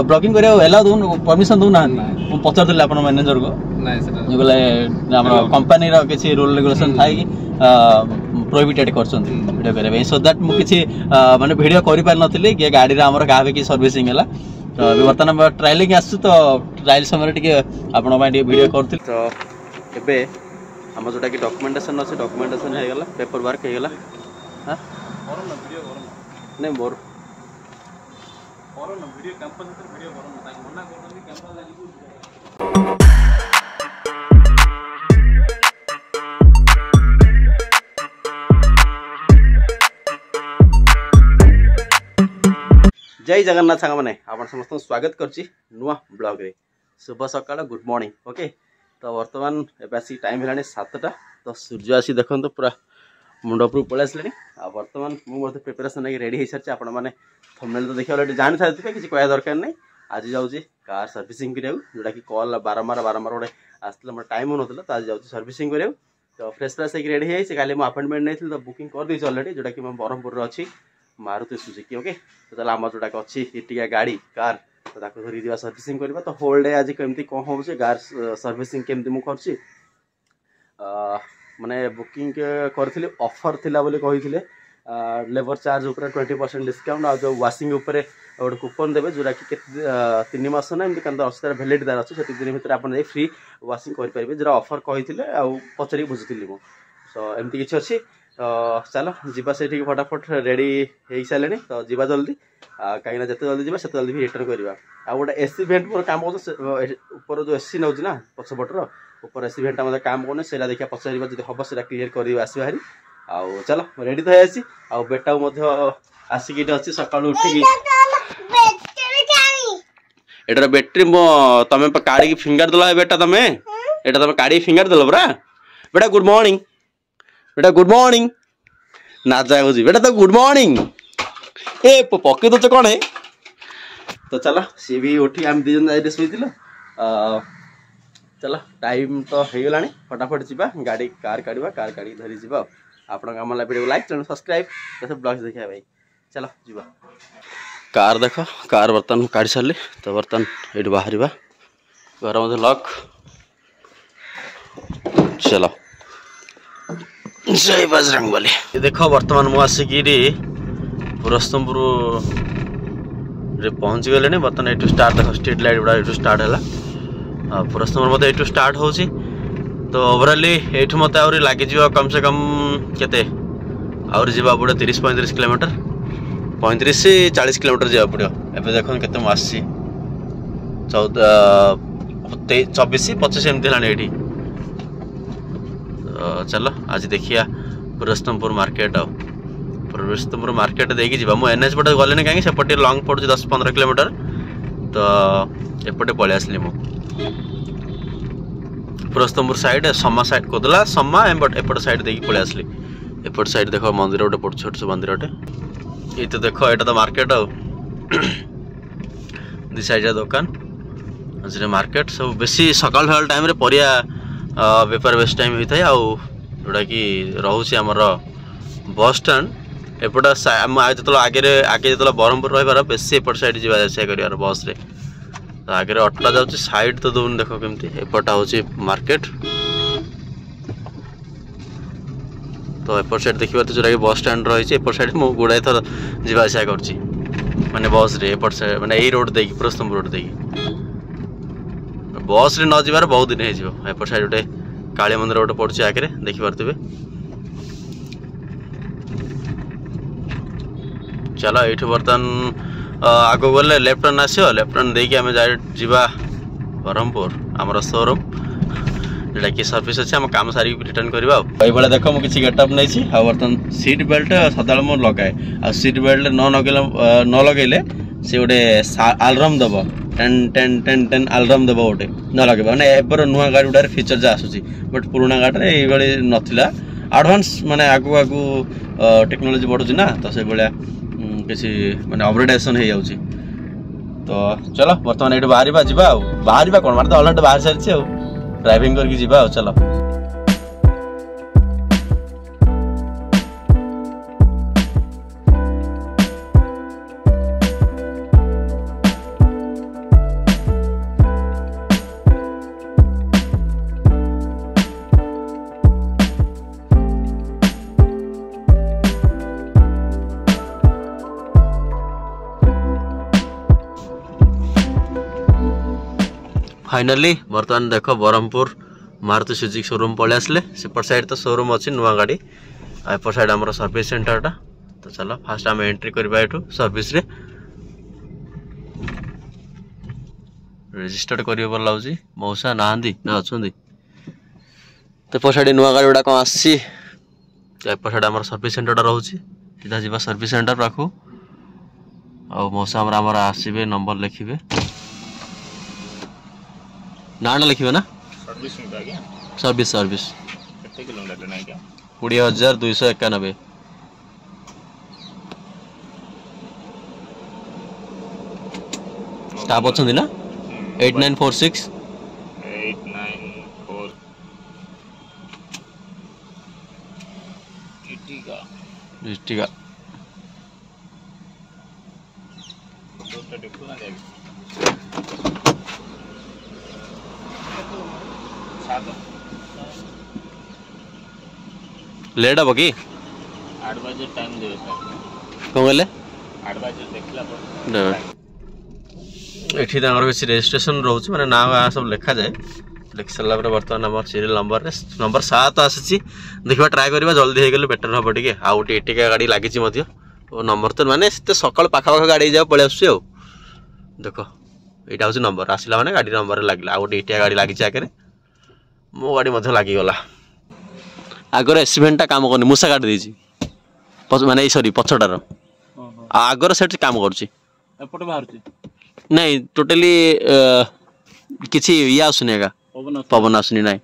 Blogging करे एला दउन permission दउ ना मु पचार दिले अपन मैनेजर को नाही सर जो बोले हमरा कंपनी रो किछि रूल रेगुलेशन थाई कि प्रोहिबिटेड करछन वीडियो करे सो दैट मु किछि माने वीडियो करि पार नथिले कि गाड़ी रे हमर काबे की सर्विसिंग हला तो वर्तमान ट्रायलिंग आसु तो ट्रायल समय टिके आपण मा वीडियो करथिल तो एबे हम जोटा कि डॉक्यूमेंटेशन अछि डॉक्यूमेंटेशन हे गला पेपर वर्क हे गला हां करो ना वीडियो करो ना नहीं मोर करो ना वीडियो कैंपस वीडियो करो ना ताकि मना कर दे कैंपस लागी जय जगन्नाथ सांग मैंने आप समस्त स्वागत करछि नुआ ब्लॉग रे शुभ सकाळ गुड मॉर्निंग ओके तो वर्तमान एबासी टाइम हेलानी 7टा तो सूर्य आसी देखन तो पूरा मुंड ऊपर पळे आसलेनी आ वर्तमान मु मते प्रिपरेशन लागि रेडी हे सरछि आपण माने थंबनेल तो देखि ऑलरेडी जानि थाथिबे किछि कहया दरकार नै आज जाउछि कार सर्विसिंग करियो जोटा कि कॉल बारंबार ओडे आस्तले हमर टाइम होनतला तो आज जाउछि सर्विसिंग करियो तो फ्रेश फ्रेश एक रेडी हे से काले मु अपॉइंटमेंट नैथिल तो बुकिंग कर दैछि ऑलरेडी जोटा कि हम बरहमपुर रे अछि मारुति सुजुकी ओके तो ताला हम जोटा अछि इटिया गाड़ी कार तो ताको धरि दिवा सर्विसिंग करबा तो होल डे आज केमती कोन होउछे कार सर्विसिंग केमती मु करछि माने बुकिंग करथिले ऑफर थिला बोले कहिथिले लेबर चार्ज ऊपर 20% डिस्काउंट आ जो वाशिंग ऊपर गोटे कूपन देबे जोरा कि 3 मास ना एमती कंद अस्तर वैलिडिटी अछि सेति दिन भीतर आपण फ्री वाशिंग कर परिबे जरा ऑफर कहिथिले आ पचरी बुझिथिली मु सो एमती किछ अछि चलो जीवा से फटाफट रेडी हो सारे तो जीवा जल्दी कहीं जिते जल्दी जीवा जल्दी भी रिटर्न करवा आ गोटे एसी भेंट मोर काम ऊपर जो एसी नौ ना पछपटर ऊपर एसी भेंटा मतलब काम कौन से देखा पचार जब हम से क्लीयर कर आस भारी आउ चलो रेडी तो है आ बेटा आसिक अच्छी सका उठिकी एटार बैटेरी तुम काढ़ी फिंगर देल बेटा तुम एटा तुम काढ़ी फिंगर देल परा बेटा गुड मॉर्निंग बेटा गुड मॉर्निंग ना जाए बेटा तो गुड मॉर्निंग ए पके दो कौन है तो चलो सी भी उठी आम दीजन जाए शोल चलो टाइम तो हो गला फटाफट जावा गाड़ी कार काढ़ी धरी जा आप video like channel subscribe blog देखा भाई चलो जीवा कार देख कार बर्तमान काढ़ी सारे तो बर्तमान ये बाहर घर मध्य लक चलो जय बजरंग बली देख बर्तमान मु आसिकी पुरस्तमपुर रे पहुँची गले बर्तमान ये स्टार्ट देख स्ट्रीट लाइट गुड़ा ये स्टार्ट है पुरस्तमपुर मत ये स्टार्ट हो तो ओवराली ये मत आ लगे कम से कम केते आउरी जीवा पड़ो 30-35 किलोमीटर 35-40 किलोमीटर जावा पड़ो एबे देखो केते मु आसी 24-25 एमती है ये चलो आज देखिया पुरस्तमपुर मार्केट पुरस्तमपुर मार्केट देखिए जी मुझे एनएच पटे गले कहीं सेपटे लंग पड़े 10-15 किलोमीटर तो एपटे पलि आसली मु पुरस्तमपुर साइड समा साइड कोदला समा बट एपट साइड देखिए पलि आसली एपट साइड देख मंदिर गोटे पड़े छोट छोट मंदिर गोटे ये तो देख यहाँ तो मार्केट दी साइड दुकान आज मार्केट सब बेसी सकाल सकाल टाइम परिया बेपार बेस्ट टाइम होता है जोटा कि रोचे आमर बस स्टैंड एपट जो आगे आगे जो बरहमपुर रही बेस एपट साइड जावास कर बस रे तो आगे अटोटा जाऊँगी साइड तो दौन देख केमती एपटा हूँ मार्केट तो एपट साइड देखिए जोटा कि बस स्टैंड रही एपट साइड मुझे गुड़ाए थर जावास कर माने बस रे एपट साइड माने यही रोड देखिए पुरस्तमपुर रोड देखिए बस रे न जीवार बहुत दिन हो एपट साइड गोटे काली मंदिर गोटे पड़े आगे देखिपे चलो ये बर्तमान आग गले लेफ्ट टर्न आसो लेफ्ट टर्न देकी आम जा बरहमपुर आमर शोरूम जोटा कि सर्विस अच्छे आम काम सारी रिटर्न करवा ये देख मुझे गेटअप नहीं बर्तमान सीट बेल्ट सदा मुझे लगाए आ सीट बेल्ट न लगेले सी गोटे आलरम दब 10-10-10-10 आलरम दब गोटे न लगे मैंने एपर नुआ गाड़ी गुड़ा फीचर जहाँ आसूसी बट पुराना गाड़ी ये नाला आडभांस माने आगु आगु टेक्नोलोजी बढ़ुची ना तो से भाया किसी माने अपग्रेडेशन हो जाऊँगी तो चलो बर्तमान ये बाहर कौन मारे तो अलरेडी बाहर सारी ड्राइविंग करके जीवा चलो फाइनाली बर्तमान देख ब्रह्मपुर मारुति सुजुकी शोरूम पलि आसले सेपट साइड तो शोरूम अच्छी नुआ गाड़ी एपट साइड आम सर्विस सेंटरटा। तो चलो फास्ट आम एंट्री करवा एठू सर्विस रे रजिस्टर्ड करियो पर लाउजी मौसा नांदी ना अछंदी। तो एपट साइड नुआ गाड़ी गुड़ा कौन आसी एपट साइड आम सर्विस सेंटरटा रोचे सीधा जीवा सर्विस सेंटर पाखु आ मौसा आमर आसबे नंबर लिखे ना लिखे ना सर्विस सर्विस 20,291 स्टाफ अच्छा ना 8946 इटिका लेट हम कि 8 बजे टाइम देबे सर कौन कहले 8 बजे देखला एठी तांगर किसी रजिस्ट्रेशन रोचे माने नाम सब लिखा जाए लिख सारा बर्तमान आम सीरियल नंबर 7 आसी देखा ट्राए करवा जल्दी हो गले बेटर हम टे आ गए एटिका गाड़ी लगी नंबर तो माने सकाल पाखापाख गाड़ी जा पलि आस देख यहाँ हूँ नंबर आसला माने गाड़ी नंबर लगे आ गए एटिका गाड़ी लगी आगे मो गाड़ी लगिगला आगर एसीभेन्टा काम करनी मूसा काट देछि माने सॉरी पछटार आगर सेट काम करछि एपटे बाहरछि नहीं टोटली किछि ये आसुनी एगा पवन आसुनी नहीं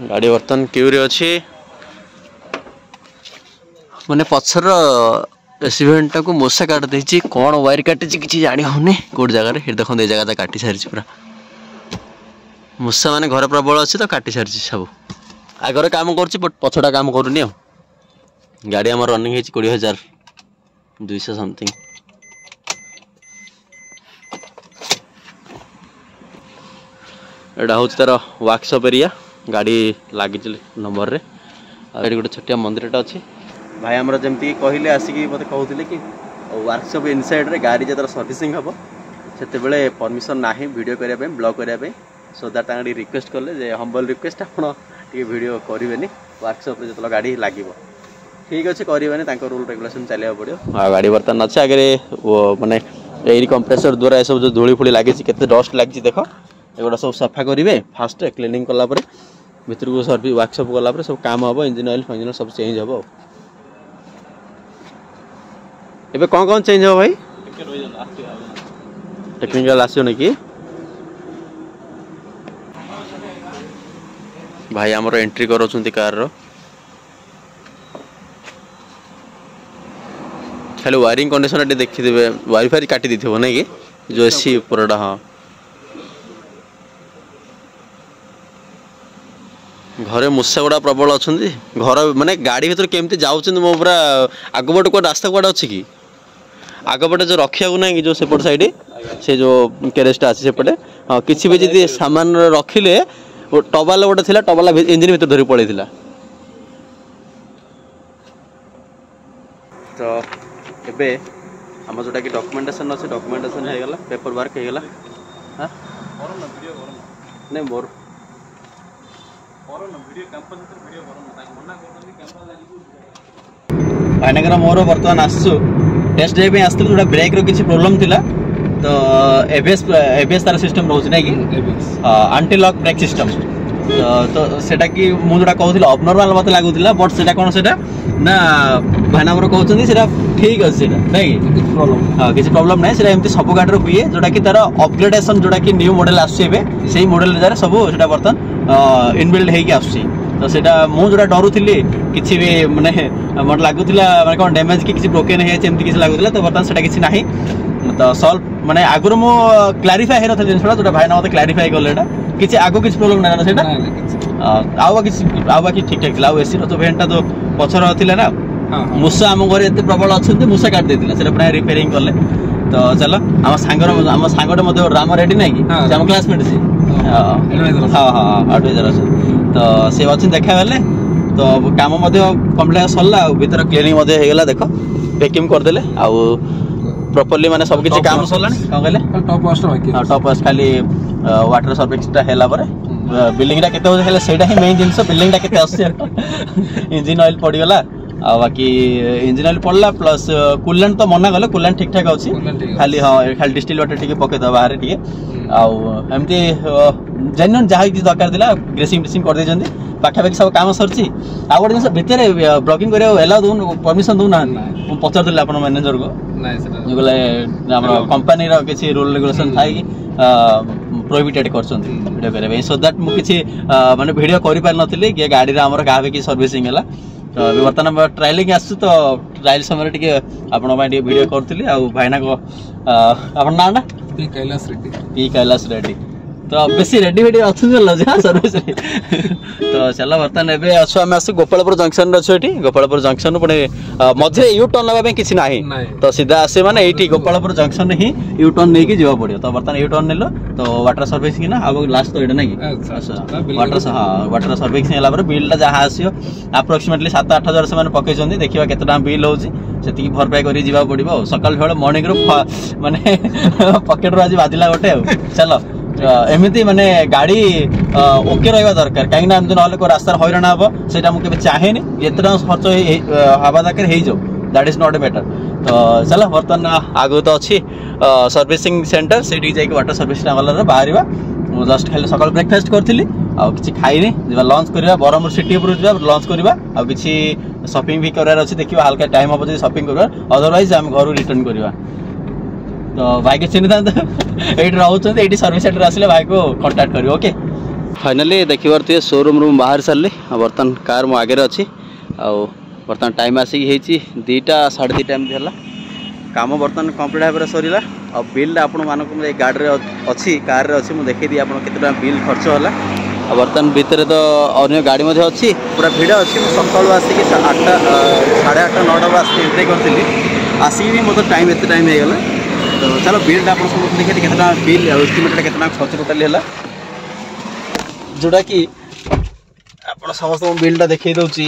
गाड़ी बर्तन क्यू रे अछि माने पछर एसीभेन्टा को मूसा काट देछि कोन वायर काटिछि किछि जानि होनी कोड जगह रे हे देखो दे जगह काटी सारिछि पूरा मूसा माने घर प्रबल अच्छी तो काटी सारी सब आगे काम कर पछटा काम करूनी आ गाड़ी आम रनिंग 20,200 समथिंग एटा हूँ तार वर्कशॉप एरिया गाड़ी लगी नंबर रे ये गोटे छोटिया मंदिरटा अच्छी भाई आमर जमी कहले आसिक मत कहते कि वर्कशॉप इनसाइड रे गाड़ी जो सर्विसिंग हम से परमिशन ना वीडियो करने ब्लॉग करने सो दैट रिक्वेस्ट कले जे हम्बल रिक्वेस्ट आप वीडियो करेंगे वर्कशॉप जो गाड़ी लगे ठीक अच्छे करेंगे रूल रेगुलेशन चलिए पड़ो आ गाड़ी बर्तमान अच्छे आगे माने एयर कंप्रेसर द्वारा ये सब जो धूली फूली लगी केते डस्ट लगी देख एगुड़ा सब सफा करेंगे फास्ट क्लीनिंग कलापर भर को सर्विस वर्कशॉप गलापर सब काम हम इंजिन ऑयल फंजिन सब चेंज हम एबे कौन चेंज हो भाई टेक्निकल आसो कि भाई आमर एंट्री करोचुंती कार रो खाली वायरिंग कंडीशन देखिदेवे वाईफाई काटी देथिबो नै कि जो एसी पुराटा हाँ घरे मूसा गुड़ा प्रबल अच्छा घर माने गाड़ी भीतर केमती जाऊँ मो पूरा आगपट को रास्ता कौटे अच्छी कि आगपटे जो रखा ना कि जो सेपट साइड से जो कैरेजटा अच्छी सेपटे हाँ किसी भी जी सामान रखिले टबाल गोटे थी टबाला इंजिन भीतर धरी पड़े तो एबे आम जोटा कि डॉक्यूमेंटेशन अच्छे डॉक्यूमेंटेशन हो गला पेपर वर्क हो गला हां नहीं मोर भाईनगर मोर बर्तमान आसु टेस्ट ड्राइव आसलु जोटा ब्रेक रो किसी प्रॉब्लम थिला तो एबीएस तार सिस्टम रोज नै कि एंटी लॉक ब्रेक सिस्टम तो सेटा कि मु जोटा कहउथिला अबनॉर्मल मते लागुथिला बट सेटा कोन सेटा ना भाईना मोर कहउछन्ती सेटा ठीक अछि सेटा नै कि प्रॉब्लम हां किसी प्रॉब्लम नै सेटा एमती सब गाडी रो हुए जोटा कि तार अपग्रेडेशन जोटा कि न्यू मॉडल आछे बे सेही मॉडल रे सब सेटा बर्तन इनबिल्ड हे कि आछी तो सेटा मु जोटा डरुथिली किछि भी माने मत लागुथिला माने कोन डैमेज कि किछि ब्रोकन हे एमती किछि लागुथिला तो बर्तन सेटा किछि नाही तो सॉल्व माने आगुर मो क्लैरिफाई हे नथि जिनसडा जोटा भाईना मते क्लैरिफाई करलेटा किछि आगो किछि प्रॉब्लम ना ना सेटा आवा कि ठीक ठाक थिला एसी रो तो भेंटा तो पछर थिला ना मूसा आम घर एते प्रबल अच्छे मूसा काट देथिला सेटा प्राय रिपेयरिंग करले तो चलो आम सांगटे मते राम रेडी नै कि आम क्लासमेट से हां हां एडवाइजर अछि तो से अच्छे देखा बेले तो काम मते कंप्लीट सरला भीतर क्लीनिंग मते हे गेला देखो पैकिंग करदेले आउ प्रॉपर्ली माने सब किछि काम सरलानी कोन कहले टॉप वाश बाकी टॉप वाश खाली वाटर सर्विसटा हैला परे बिल्डिंगटा केते हो हेले सेटा ही मेन जिंस बिल्डिंगटा केते आसे इंजन ऑयल पड़ी गला आ बाकी इंजन ऑयल पड़ला प्लस कूलेंट तो मना गले कूलेंट ठीक ठाक अछि खाली हां खाली डिस्टिल वाटर ठीक पके द बाहर ठीक आ एमती जेन्युइन जहा कि दरकार दिला ग्रेसिंग ब्रेसिंग कर दे जंदी पाखा पाखी सब काम सरछि आ गोटे जिंस भितर ब्लॉगिंग करे एला दउन परमिशन दउ ना मु पचार दिला अपन मैनेजर को नाही सर जो गले हमर कंपनी रो किछि रूल रेगुलेशन थाई कि प्रोहिबिटेड करछन वीडियो करे सो दैट मु किछि माने वीडियो करि पार नथिले कि गाडी रे हमर गावे की सर्विसिंग हला तो बर्तमान ट्रायलिंग आसु तो ट्रायल समय टिके आपण मा टिके वीडियो करथिली आ भाईना को आपण ना ना पी कैलाश रेड्डी तो बेसी रेडी वेडी अच्छे लजा सर्विस तो चलो बर्तमान एबे असु हम आसु गोपालपुर जंक्शन रछु एठी गोपालपुर जंक्शन पुणे मझे यू टर्न लगा पे किछि नाही तो सीधा आसे माने एठी गोपालपुर जंक्शन ही यू टर्न नै कि जीवा पड़ियो तो बर्तमान यू टर्न नेलो तो वाटर सर्विस कि ना अब लास्ट तो एडा नै कि वाटर हां वाटर सर्विस हेला पर बिल जहा आसियो अप्रोक्सीमेटली 7-8 हजार से माने पकै जंदी देखिबा केतना बिल होउची सेति भरपाई करी जीवा पड़िबो सकाल भेळ मॉर्निंग रो माने पॉकेट रो आज बाजिला गोटे चलो एमती माने गाड़ी ओके रहा दरकार कहीं ना एमती ना को रास्ता हैरान हम से मुझे चाहे एत खर्च हवा दरकार हो that is not a matter तो चलो बर्तमान आगु तो अच्छी सर्विसिंग सेंटर से वाटर सर्विस गला बाहर जस्ट खाली सकाल ब्रेकफास्ट करी आछि खाइनी जा लंच करवा बरहमपुर सिटी ऊपर जा लंच करवा आ किछि शॉपिंग भी करार अछि देखिबा हल्का टाइम हो जदी शॉपिंग करवा अदरवाइज हम घर रिटर्न करवा तो भाई के चिन्ह था रोचे सर्विस सेंटर आसिले भाई को कांटेक्ट करियो ओके फाइनली देखिबार थे शोरूम रूम बाहर सारे बर्तमान कार मो आगे अच्छी बर्तमान टाइम आसिक होती 2टा 2:30 टाइम है काम बर्तमान कंप्लीट भाव सरला और बिल आपण मानक गाड़ी अच्छी कार अच्छी मुझे देखी आप केते बिल खर्च है बर्तमान भितर तो अन्य गाड़ी अच्छी पूरा भिड़ अच्छी सकाल आसिक 8टा 8:30 9टा आसिक एंट्री करी आसिक भी मतलब टाइम एत टाइम होगा तो चलो बिल आप देखिए कितना बिल एस्टिमेटेड कितना खर्च टोटाली है जोटा कि आप समस्त बिलटा देखई दूसरी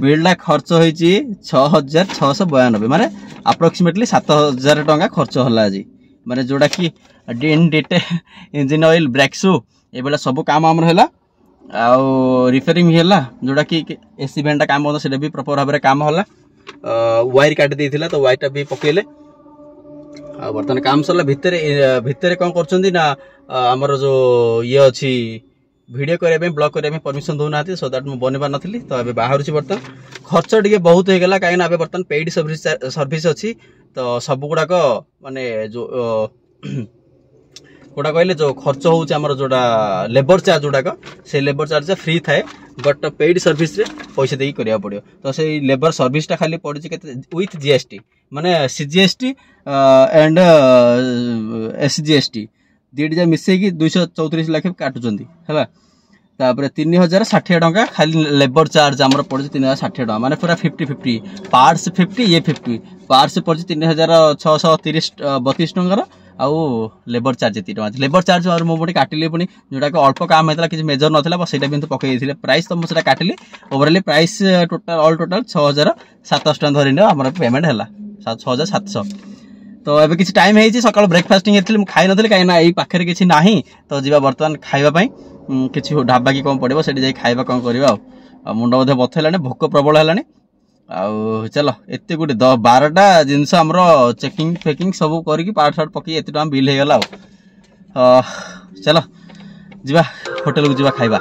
बिलटा खर्च होती 6,692 माने अप्रोक्सीमेटली 7,000 टंका खर्च है आज माने जोटा कि इन डिटे इंजिन ऑयल ब्रेक शू ये बेला सब काम आमर है रिपेयरिंग है जोटा कि एसी वैन काम होता से भी प्रॉपर भाव में काम है वायर काटी देता तो वायरटा भी पकेले बर्तमान काम सरला भितर कौन कर आमर जो ये अच्छी वीडियो करने ब्लॉग करने परमिशन दौना सो दैट मुझे बनवा नी तो ये बाहर बर्तमान खर्च टे बहुत होगा कहीं बर्तमान पेड सर्विस अच्छी तो सब गुड़ाक माने जो गोटा कहले जो खर्च होमर जोड़ा लेबर चार्ज जोड़ाक से लेबर चार्ज फ्री थाए बट पेड सर्विस रे पैसा देकी करिया पड़ियो तो से लेबर सर्विसटा खाली पड़ी विथ जीएसटी माने सीजीएसटी एंड एसजीएसटी दीटा मिसेकी 234 लाख काटुचंदी हैला तापर 3060 टंका खाली लेबर चार्ज आमर पड़ी 3060 टंका माने पूरा 50-50 पार्ट्स 50 ये 50 पार्ट्स पड़ी 3632 टंकार आउ लेबर चार्ज ये टका लेबर चार्ज और मुझे काटिली पुणी जोटा कि अल्प काम होता किसी मेजर नाला बस से पकई प्राइस तो मुझे काटिली ओवरअली प्राइस टोटाल ऑल टोटाल 6,700 टका धरी आम पेमेंट है 6,700 तो ये किसी टाइम है सकाल ब्रेकफास्टिंग मुझे खाई नी कहीं यही पाखे किसी ना तो जी बर्तमान खावाई किसी ढाबा कि कौन पड़ो से खाଇବା कौन करवा मुंड बोधे बथेला भोक प्रबल है आउ चलो एत गोटे 12टा जिनस आमर चेकिंग फेकिंग सब करके पार्ट सार्ट पकई एत टाइम बिल हो गला चलो जीवा होटेल को जीवा खाइबा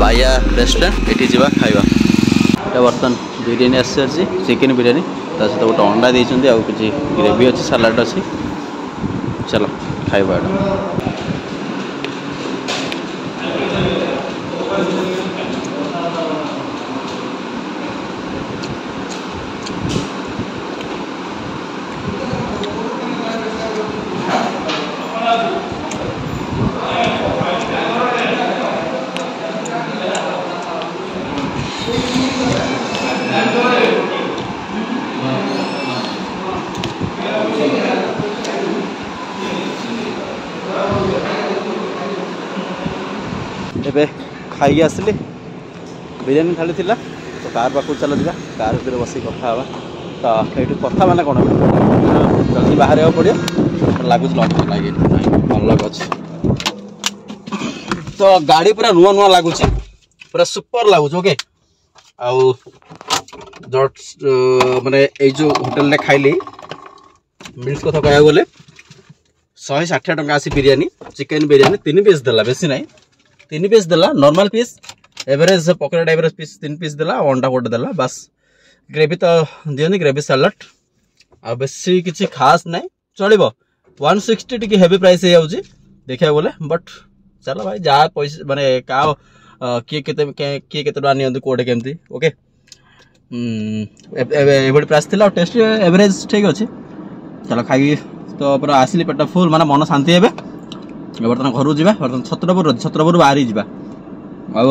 बाया रेस्टोरेंट ये जावा खाइबा बर्तमान बिरियानी आसी चिकेन बिरियानी सहित गोटे अंडा देते आउ कि ग्रेवी अच्छी सालाड अच्छी चलो खाइबा ଏବେ ଖାଇକି ଆସିଲି ବିରିୟାନୀ ଥାଳି ଥିଲା ତ କାର ପାଖକୁ ଚାଲ ଯିବା କାର ଭିତରେ ବସିକି କଥା ହେବା ତ ଏଇଠୁ କଥା ମାନେ କ'ଣ ଜଲ୍ଦି ବାହାରିବାକୁ ପଡ଼ିବ ଲାଗୁଛି ଲକ୍ ଲାଗି ଅନଲକ୍ ଅଛି ତ ଗାଡ଼ି ପୁରା ନୂଆ ନୂଆ ଲାଗୁଛି ପୁରା ସୁପର ଲାଗୁଛି ଓକେ ଆଉ ମାନେ ଏଇ ଯେଉଁ ହୋଟେଲରେ ଖାଇଲି ମିଲ୍ସ କଥା କହିବାକୁ ଗଲେ 160 ଟଙ୍କା आसी बिरियानी चिकेन बिरियानी 3 पीस देला बेसी नहीं 3 पीस देला normal piece average pocket average piece 3 piece देला अंडा कोट देला बस ग्रेवी तो दियनी ग्रेवी सैलड आ बेसी किछि खास नहीं चलिबो 160 टिके हेवी प्राइस हे आउची देखिया बोले बट चलो भाई जा पैसा माने का किए केते नियंतु कोडे केमती ओके एवढी प्राइस थिला टेस्ट एवरेज ठीक अछि चलो खाई तो पूरा आसिली पेट फुल माने मन शांति हेबे बर्तन घर जावा बर्तन छत्रपुर बाहरी जावा आ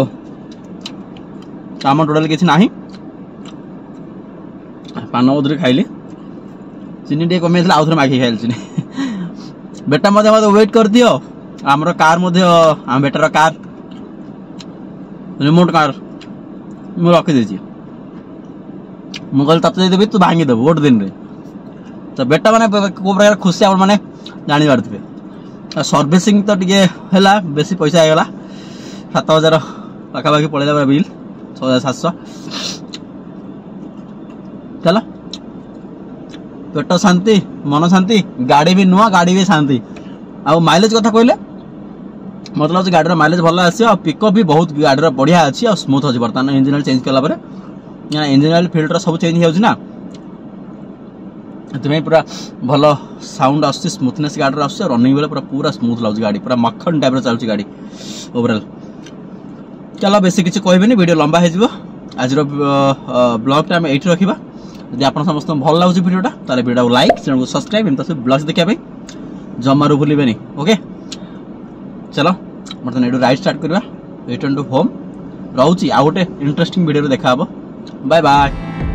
काम टोटाल किसी ना पान मधुरी खाइली चीनी टे कमी आउ थे माखी खाइल चीनी बेटा मत वेट कर दियो आमर कार आम बेटार कार रिमोट कार मुझे रखी मुझे तत्व देवी तू भांगीदेव गोटे दिन में तो बेटा मैंने को प्रकार खुशी आप मैंने जानी पारे सर्विसिंग तो टे है बेसी पैसा आईगला 7,000 पाखापाखि पड़ेगा पूरा बिल 6,700 चलो पेट शांति मन शांति गाड़ी भी नुआ गाड़ी भी शांति आ माइलेज कथा कहले मतलब गाड़ी माइलेज भल आस पिकअप भी बहुत गाड़ी बढ़िया अच्छी और स्मूथ अच्छी बर्तमान इंजिन ऑयल चेंज कला इंजिन ऑयल फिल्टर सब चेंज हो पूरा भल साउंड आस स्मूथनेस गाड़ी आस रनिंग बेले पूरा स्मूथ लगे गाड़ी पूरा मक्खन टाइप चलती गाड़ी ओवरऑल चलो बेसी किसी कहबेनी वीडियो लंबा हो आज ब्लॉग टा ये रखा जब आप समस्त भल लगे वीडियोटा ताले वीडियो लाइक चैनल को सब्सक्राइब एमती सब ब्लॉग्स देखा जमारू भूलें ओके चलो बर्तमान ये राइड स्टार्ट करवा रिटर्न टू होम रोचे आउ गोटे इंटरेस्टिंग वीडियो देखा बाय बाय।